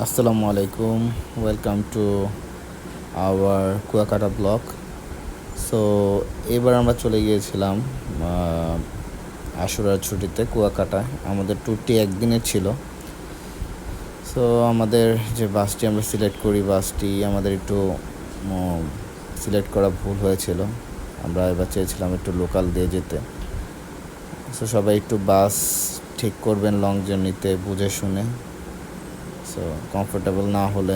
আসসালামু আলাইকুম, welcome to our Kuakata blog. So এবার আমরা চলে গিয়েছিলাম আশুরার ছুটিতে কুয়াকাটায়। আমাদের ট্যুরটি একদিনের ছিল। সো আমাদের যে বাসটি আমরা সিলেক্ট করি, বাসটি আমাদের একটু সিলেক্ট করা ভুল হয়েছিল। আমরা এবার চেয়েছিলাম একটু লোকাল দিয়ে যেতে। সো সবাই একটু বাস ঠিক করবেন লং জার্নিতে বুঝে শুনে। সো কমফোর্টেবল না হলে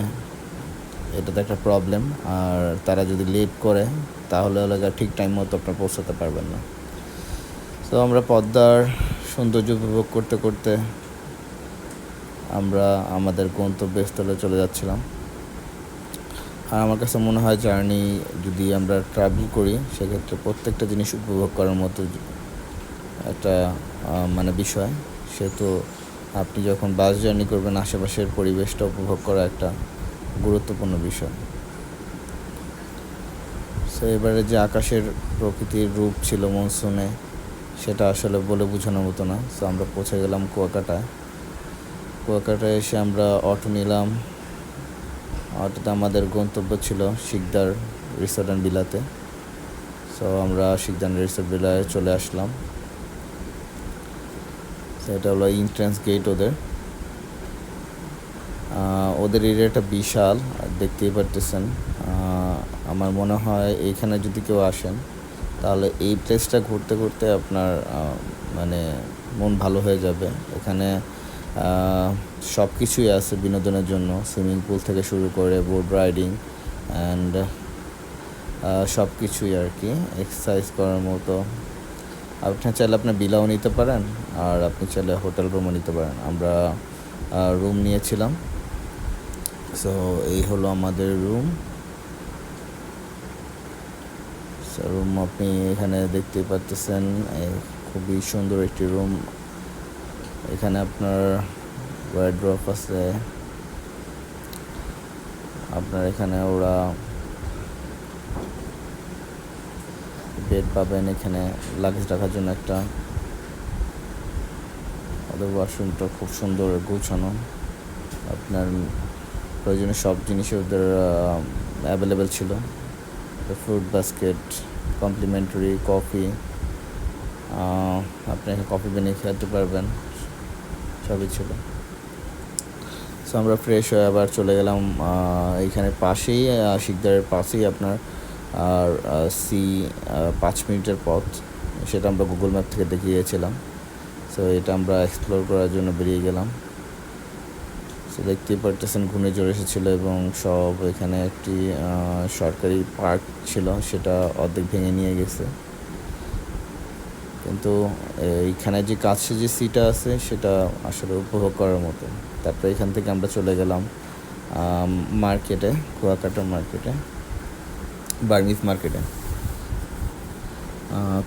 এটা তো একটা প্রবলেম। আর তারা যদি লেট করে তাহলে ঠিক টাইম মতো আপনার পৌঁছাতে পারবেন না। তো আমরা পদ্মার সৌন্দর্য উপভোগ করতে করতে আমরা আমাদের গন্তব্যস্থলে চলে যাচ্ছিলাম। আর আমার কাছে মনে হয় জার্নি যদি আমরা ট্রাভেল করি সেক্ষেত্রে প্রত্যেকটা জিনিস উপভোগ করার মতো একটা বিষয়। সেহেতু আপনি যখন বাস জার্নি করবেন আশেপাশের পরিবেশটা উপভোগ করা একটা গুরুত্বপূর্ণ বিষয়। সো এবারে যে আকাশের প্রকৃতির রূপ ছিল মনসুনে, সেটা আসলে বলে বোঝানোর মতো না। সো আমরা পৌঁছে গেলাম কুয়াকাটায় এসে আমরা অটো নিলাম। অটোতে আমাদের গন্তব্য ছিল শিকদার রিসোর্ট অ্যান্ড ভিলাতে। সো আমরা শিকদার রিসোর্ট ভিলায় চলে আসলাম। সো এটা হলো এন্ট্রান্স গেট ওদের এরিয়াটা বিশাল, দেখতেই পারতেছেন। আমার মনে হয় এইখানে যদি কেউ আসেন তাহলে এই প্লেসটা ঘুরতে ঘুরতে আপনার মন ভালো হয়ে যাবে। এখানে সব কিছুই আছে বিনোদনের জন্য, সুইমিং পুল থেকে শুরু করে বোট রাইডিং অ্যান্ড সব কিছুই আর কি, এক্সারসাইজ করার মতো। আপনি চাইলে আপনার বিলাও নিতে পারেন, আর আপনি চাইলে হোটেল রুমও নিতে পারেন। আমরা রুম নিয়েছিলাম। সো এই হলো আমাদের রুম। রুম আপনি এখানে দেখতে পাচ্ছেন, খুবই সুন্দর একটি রুম। এখানে আপনার ওয়ার্ড্রপ আছে, আপনার এখানে ওরা বেড পাবেন, এখানে লাগেজ রাখার জন্য একটা। ওদের ওয়াশরুমটা খুব সুন্দর গোছানো, আপনার প্রয়োজনীয় সব জিনিসই ওদের অ্যাভেলেবেল ছিল। ফ্রুট বাস্কেট, কমপ্লিমেন্টারি কফি, আপনি কফি বানিয়ে খেতে পারবেন, সবই ছিল। সো আমরা ফ্রেশ হয়ে আবার চলে গেলাম এইখানে পাশেই, শিকদারের পাশেই আপনার আর 5 মিনিটের পথ। সেটা আমরা গুগল ম্যাপ থেকে দেখিয়েছিলাম। সো এটা আমরা এক্সপ্লোর করার জন্য বেরিয়ে গেলাম। সো দেখতেই পারতেছেন ঘূর্ণিঝড় এসেছিলো এবং সব এখানে একটি সরকারি পার্ক ছিল, সেটা অর্ধেক ভেঙে নিয়ে গেছে। কিন্তু এইখানে যে কাছে যে সিটা আছে সেটা আসলে উপভোগ করার মতো। তারপরে এখান থেকে আমরা চলে গেলাম মার্কেটে, কুয়াকাটার মার্কেটে, বার্মিজ মার্কেটে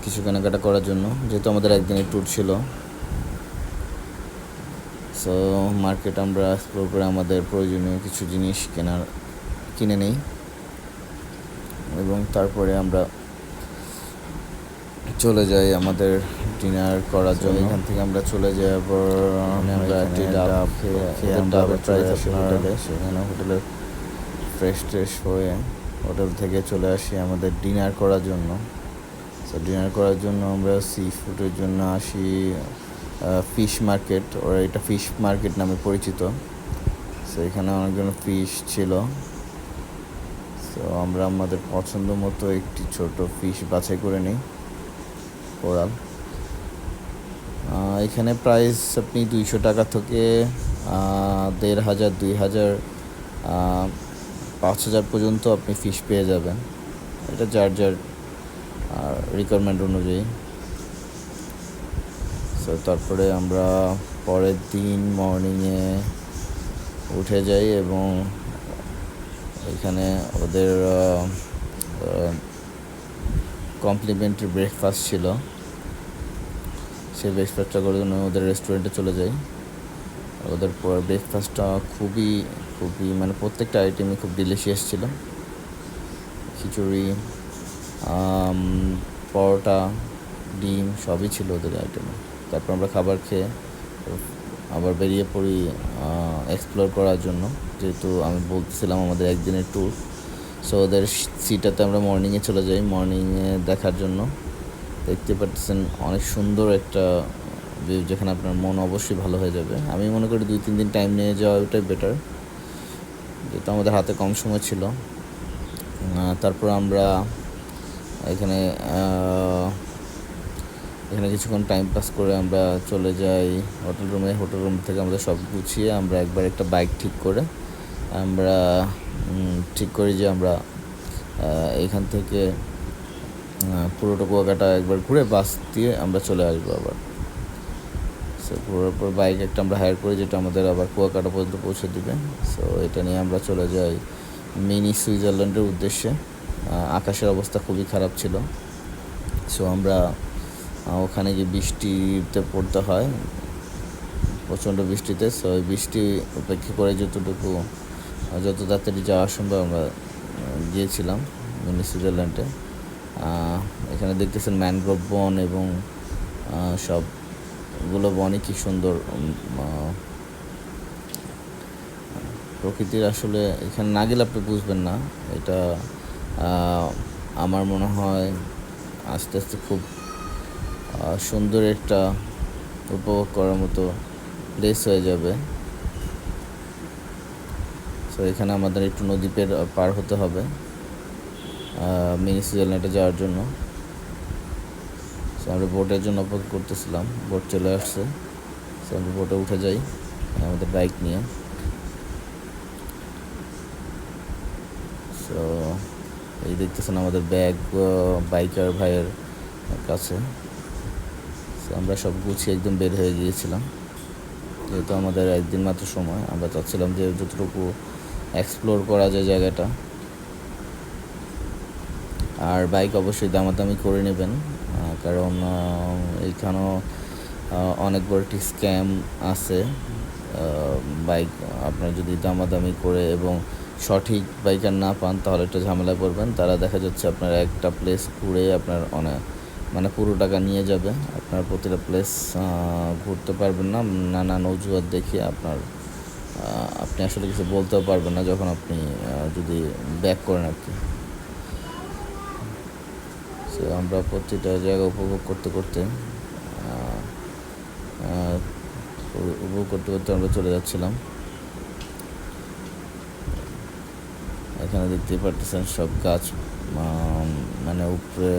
কিছু কেনাকাটা করার জন্য, যেহেতু আমাদের একদিনের ট্যুর ছিল। সো মার্কেট আমরা এক্সপ্লোর করে আমাদের প্রয়োজনীয় কিছু জিনিস কিনে নেই এবং তারপরে আমরা চলে যাই আমাদের ডিনার করার জন্য। এখান থেকে আমরা চলে যাই, আবার আমরা একটি ডাব খেয়ে ডাবের প্রাইস হোটেলে, সেখানে হোটেলে ফ্রেশ হয়ে হোটেল থেকে চলে আসি আমাদের ডিনার করার জন্য। সো ডিনার করার জন্য আমরা সি ফুডের জন্য আসি ফিশ মার্কেট, ওরা এটা ফিশ মার্কেট নামে পরিচিত। সো এখানে অনেকগুলো ফিশ ছিল। সো আমরা আমাদের পছন্দ মতো একটি ছোট ফিশ বাছাই করে নিই, কোরাল। এখানে প্রাইস আপনি 200 টাকা থেকে 1500, 2000, 5000 পর্যন্ত আপনি ফিশ পেয়ে যাবেন। এটা যার রিকোয়ারমেন্ট অনুযায়ী। সো তারপরে আমরা পরের দিন মর্নিংয়ে উঠে যাই এবং এখানে ওদের কমপ্লিমেন্টারি ব্রেকফাস্ট ছিল। সেই ব্রেকফাস্টটা করার জন্য ওদের রেস্টুরেন্টে চলে যাই। ওদের ব্রেকফাস্টটা খুবই প্রত্যেকটা আইটেমই খুব ডিলিশিয়াস ছিল। খিচুড়ি, পরোটা, ডিম সবই ছিল ওদের আইটেমে। তারপর আমরা খাবার খেয়ে আবার বেরিয়ে পড়ি এক্সপ্লোর করার জন্য। যেহেতু আমি বলতেছিলাম আমাদের একদিনের ট্যুর, সো ওদের সিটাতে আমরা মর্নিংয়ে চলে যাই মর্নিংয়ে দেখার জন্য। দেখতে পাচ্ছেন অনেক সুন্দর একটা ভিউ, যেখানে আপনার মন অবশ্যই ভালো হয়ে যাবে। আমি মনে করি 2-3 দিন টাইম নিয়ে যাওয়া ওটাই বেটার, যেহেতু আমাদের হাতে কম সময় ছিল। তারপর আমরা এখানে কিছুক্ষণ টাইম পাস করে আমরা চলে যাই হোটেল রুমে। হোটেল রুম থেকে আমাদের সব গুছিয়ে আমরা একবার একটা বাইক ঠিক করে আমরা ঠিক করি যে আমরা এইখান থেকে পুরোটা কুয়াকাটা একবার ঘুরে বাস দিয়ে আমরা চলে আসবো আবার। সো পুরোপুর বাইক একটা আমরা হায়ার করি, যেটা আমাদের আবার কুয়াকাটা পর্যন্ত পৌঁছে দিবে। সো এটা নিয়ে আমরা চলে যাই মিনি সুইজারল্যান্ডের উদ্দেশ্যে। আকাশের অবস্থা খুবই খারাপ ছিল, সো আমরা ওখানে গিয়ে বৃষ্টিতে পড়তে হয়, প্রচণ্ড বৃষ্টিতে। সো ওই বৃষ্টি উপেক্ষা করে যত তাড়াতাড়ি যাওয়া সম্ভব আমরা গিয়েছিলাম মিনি সুইজারল্যান্ডে। এখানে দেখতেছেন ম্যানগ্রোভ বন এবং সবগুলো বনই কী সুন্দর। প্রকৃতির আসলে এখানে না গেলে আপনি বুঝবেন না। এটা আমার মনে হয় আস্তে আস্তে খুব সুন্দর একটা উপভোগ করার মতো প্লেস হয়ে যাবে। সো এখানে আমাদের একটু নদী পার হতে হবে মিনি সুইজারল্যান্ডে যাওয়ার জন্য। সো আমরা বোটের জন্য অপেক্ষা করতেছিলাম, বোট চলে আসছে। সো আমরা বোটে উঠে যাই আমাদের বাইক নিয়ে। সো এই দেখতেছেন আমাদের ব্যাগ বাইকার ভাইয়ের কাছে। সো আমরা সব গুছিয়ে একদম বের হয়ে গিয়েছিলাম, যেহেতু আমাদের একদিন মাত্র সময়। আমরা চাচ্ছিলাম যে যতটুকু এক্সপ্লোর করা যায় জায়গাটা। আর বাইক অবশ্যই দামাদামি করে নেবেন, কারণ এইখানেও অনেক বড় একটি স্ক্যাম আছে। বাইক আপনার যদি দামাদামি করে এবং সঠিক বাইকার না পান, তাহলে একটা ঝামেলায় পড়বেন। তারা দেখা যাচ্ছে আপনার একটা প্লেস ঘুরে আপনার মানে পুরো টাকা নিয়ে যাবে। আপনার প্রতিটা প্লেস ঘুরতে পারবেন না, নানান অজুহাত দেখিয়ে আপনি আসলে কিছু বলতেও পারবেন না যখন আপনি যদি ব্যাক করেন আর কি। সো আমরা প্রতিটা জায়গা উপভোগ করতে করতে আমরা চলে যাচ্ছিলাম। এখানে দেখতেই পারতেছেন সব গাছ মানে উপরে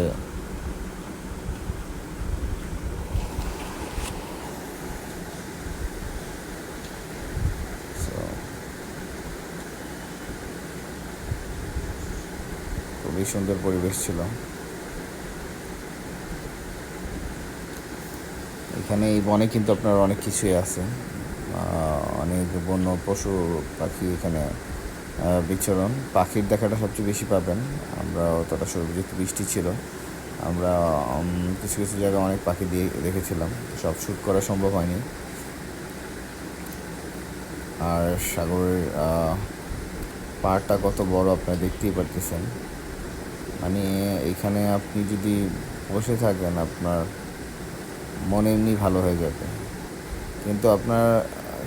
খুবই সুন্দর পরিবেশ ছিল। এখানে এই বনে কিন্তু আপনার অনেক কিছুই আছে, অনেক বন্য পশু পাখি এখানে বিচরণ। পাখির দেখাটা সবচেয়ে বেশি পাবেন। আমরা অতটা যেহেতু বৃষ্টি ছিল, আমরা কিছু কিছু জায়গায় অনেক পাখি দেখেছিলাম, সব শ্যুট করা সম্ভব হয়নি। আর সাগরের পাড়টা কত বড় আপনারা দেখতেই পারতেছেন। মানে এখানে আপনি যদি বসে থাকেন, আপনার মনে এমনি ভালো হয়ে যাবে। কিন্তু আপনার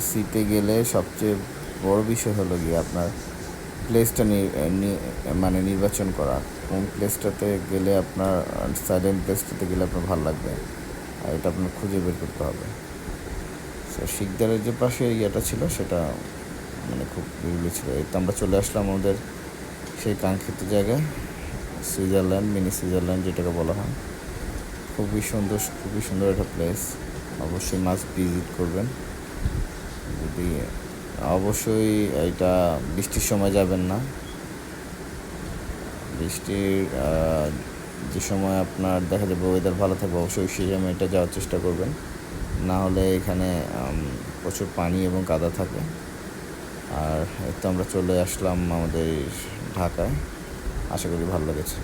সিটে গেলে সবচেয়ে বড় বিষয় হলো গিয়ে আপনার প্লেসটা মানে নির্বাচন করা। কোন প্লেসটাতে গেলে আপনার সাইলেন্ট প্লেসটাতে গেলে আপনার ভালো লাগবে, আর এটা আপনার খুঁজে বের করতে হবে। সো শিকদারের যে পাশে ইয়েটা ছিল সেটা মানে খুব নিরিবিলি ছিল। এই তো আমরা চলে আসলাম আমাদের সেই কাঙ্ক্ষিত জায়গায়, সুইজারল্যান্ড, মিনি সুইজারল্যান্ড যেটাকে বলা হয়। খুবই সুন্দর একটা প্লেস। অবশ্যই মাস্ট ভিজিট করবেন। যদি অবশ্যই এটা বৃষ্টির সময় যাবেন না। বৃষ্টির যে সময় আপনার দেখা যাবে ওয়েদার ভালো থাকবে, অবশ্যই সেই সময়টা যাওয়ার চেষ্টা করবেন। না হলে এখানে প্রচুর পানি এবং কাদা থাকে। আর এই তো আমরা চলে আসলাম আমাদের ঢাকায়। আশা করি ভালো লেগেছে।